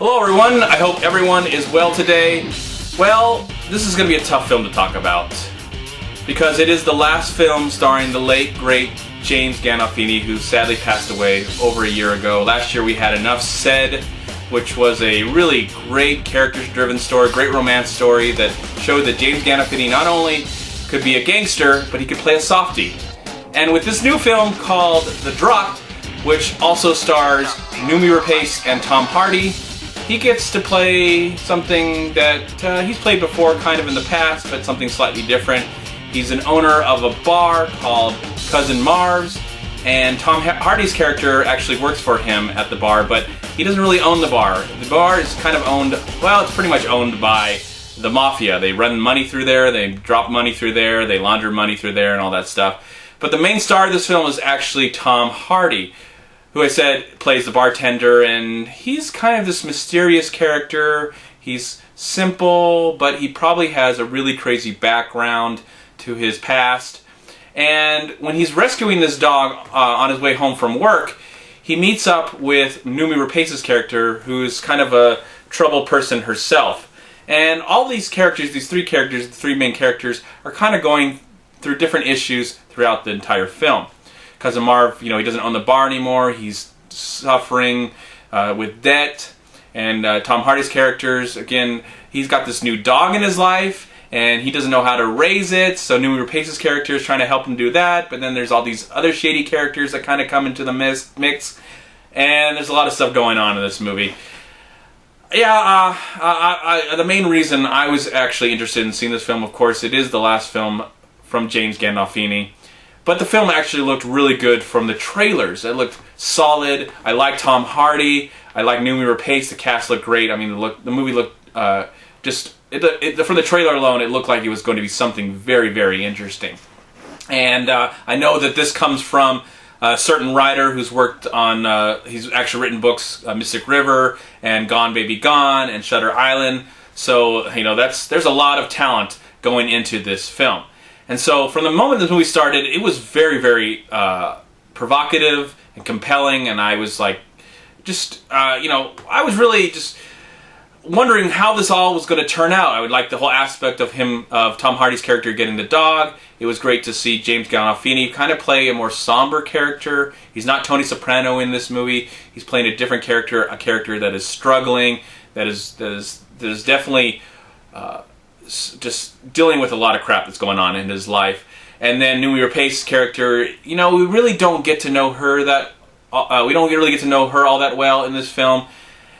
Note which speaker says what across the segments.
Speaker 1: Hello everyone, I hope everyone is well today. Well, this is going to be a tough film to talk about because it is the last film starring the late, great James Gandolfini, who sadly passed away over a year ago. Last year we had Enough Said, which was a really great character-driven story, great romance story that showed that James Gandolfini not only could be a gangster, but he could play a softie. And with this new film called The Drop, which also stars Noomi Rapace and Tom Hardy, he gets to play something that he's played before kind of in the past, but something slightly different. He's an owner of a bar called Cousin Marv's, and Tom Hardy's character actually works for him at the bar, but he doesn't really own the bar. The bar is kind of owned, well, it's pretty much owned by the mafia. They run money through there, they drop money through there, they launder money through there and all that stuff. But the main star of this film is actually Tom Hardy, who I said plays the bartender, and he's kind of this mysterious character. He's simple, but he probably has a really crazy background to his past. And when he's rescuing this dog on his way home from work, he meets up with Noomi Rapace's character, who's kind of a troubled person herself. And all these characters, these the three main characters, are kind of going through different issues throughout the entire film. Cousin Marv, he doesn't own the bar anymore. He's suffering with debt. And Tom Hardy's characters, again, he's got this new dog in his life, and he doesn't know how to raise it. So Noomi Rapace's character is trying to help him do that. But then there's all these other shady characters that kind of come into the mix. And there's a lot of stuff going on in this movie. Yeah, the main reason I was actually interested in seeing this film, of course, it is the last film from James Gandolfini. But the film actually looked really good from the trailers. It looked solid. I like Tom Hardy. I like Noomi Rapace. The cast looked great. I mean, the movie looked from the trailer alone, it looked like it was going to be something very, very interesting. And I know that this comes from a certain writer who's worked on, he's actually written books, Mystic River and Gone Baby Gone and Shutter Island. So, there's a lot of talent going into this film. And so from the moment this movie started, it was very, very provocative and compelling, and I was like, I was really just wondering how this all was going to turn out. I would like the whole aspect of Tom Hardy's character getting the dog. It was great to see James Gandolfini kind of play a more somber character. He's not Tony Soprano in this movie. He's playing a different character, a character that is struggling, that is definitely just dealing with a lot of crap that's going on in his life. And then Noomi Rapace's character, we really don't get to know her we don't really get to know her all that well in this film.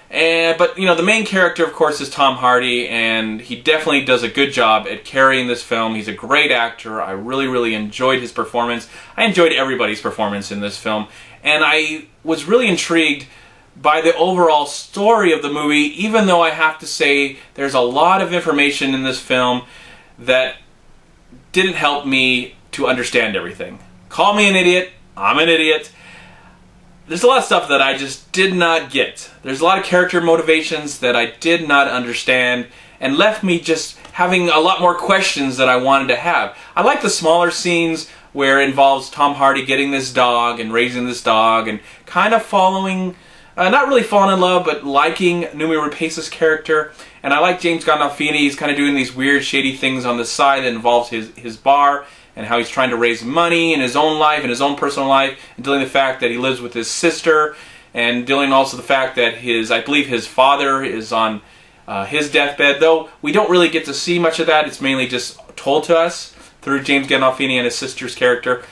Speaker 1: But the main character, of course, is Tom Hardy, and he definitely does a good job at carrying this film. He's a great actor. I really, really enjoyed his performance. I enjoyed everybody's performance in this film, and I was really intrigued by the overall story of the movie, even though I have to say there's a lot of information in this film that didn't help me to understand everything. Call me an idiot. I'm an idiot. There's a lot of stuff that I just did not get. There's a lot of character motivations that I did not understand and left me just having a lot more questions that I wanted to have. I like the smaller scenes where it involves Tom Hardy getting this dog and raising this dog and kind of not really falling in love, but liking Noomi Rapace's character. And I like James Gandolfini. He's kind of doing these weird, shady things on the side that involves his bar and how he's trying to raise money in his own life, in his own personal life, and dealing with the fact that he lives with his sister, and dealing also the fact that I believe his father is on his deathbed, though we don't really get to see much of that. It's mainly just told to us through James Gandolfini and his sister's character.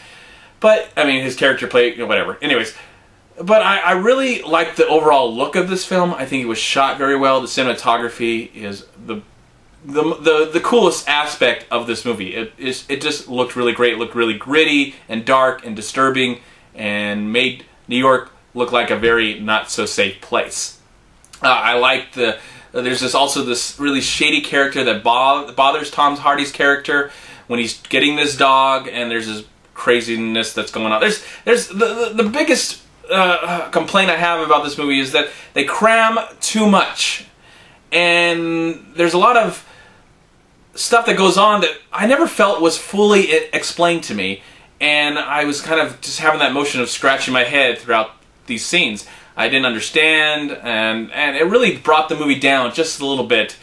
Speaker 1: But, his character played, whatever. Anyways, but I really like the overall look of this film. I think it was shot very well. The cinematography is the coolest aspect of this movie. It just looked really great. It looked really gritty and dark and disturbing and made New York look like a very not so safe place. I like there's also this really shady character that bothers Tom Hardy's character when he's getting this dog, and there's this craziness that's going on. There's the biggest complaint I have about this movie is that they cram too much, and there's a lot of stuff that goes on that I never felt was fully explained to me, and I was kind of just having that motion of scratching my head throughout these scenes. I didn't understand, and it really brought the movie down just a little bit.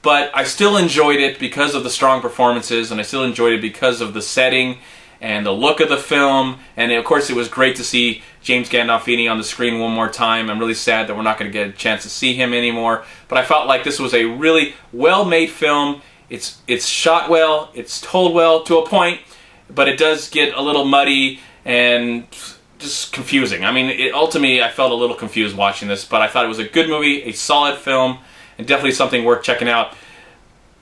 Speaker 1: But I still enjoyed it because of the strong performances, and I still enjoyed it because of the setting and the look of the film. And of course, it was great to see James Gandolfini on the screen one more time. I'm really sad that we're not going to get a chance to see him anymore. But I felt like this was a really well-made film. It's shot well, it's told well to a point, but it does get a little muddy and just confusing. I mean, ultimately, I felt a little confused watching this, but I thought it was a good movie, a solid film, and definitely something worth checking out.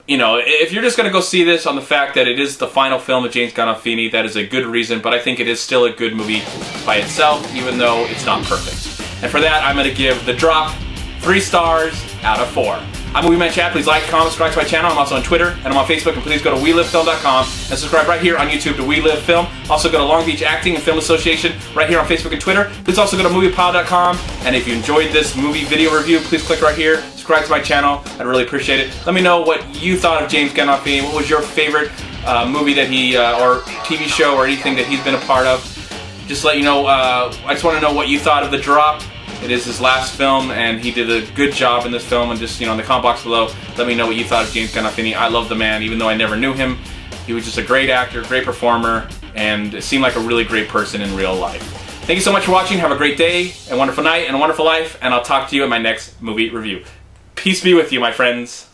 Speaker 1: You know, if you're just going to go see this on the fact that it is the final film of James Gandolfini, that is a good reason, but I think it is still a good movie by itself, even though it's not perfect. And for that, I'm going to give The Drop 3 stars out of 4. I'm MovieManCHAD. Please like, comment, subscribe to my channel. I'm also on Twitter, and I'm on Facebook, and please go to WeLiveFilm.com and subscribe right here on YouTube to We Live Film. Also go to Long Beach Acting and Film Association right here on Facebook and Twitter. Please also go to MoviePod.com, and if you enjoyed this movie video review, please click right here, subscribe to my channel. I'd really appreciate it. Let me know what you thought of James Gandolfini. What was your favorite movie that he, or TV show or anything that he's been a part of? Just let you know, I just want to know what you thought of The Drop. It is his last film, and he did a good job in this film. And just, you know, in the comment box below, let me know what you thought of James Gandolfini. I love the man, even though I never knew him. He was just a great actor, great performer, and it seemed like a really great person in real life. Thank you so much for watching. Have a great day, a wonderful night, and a wonderful life, and I'll talk to you in my next movie review. Peace be with you, my friends.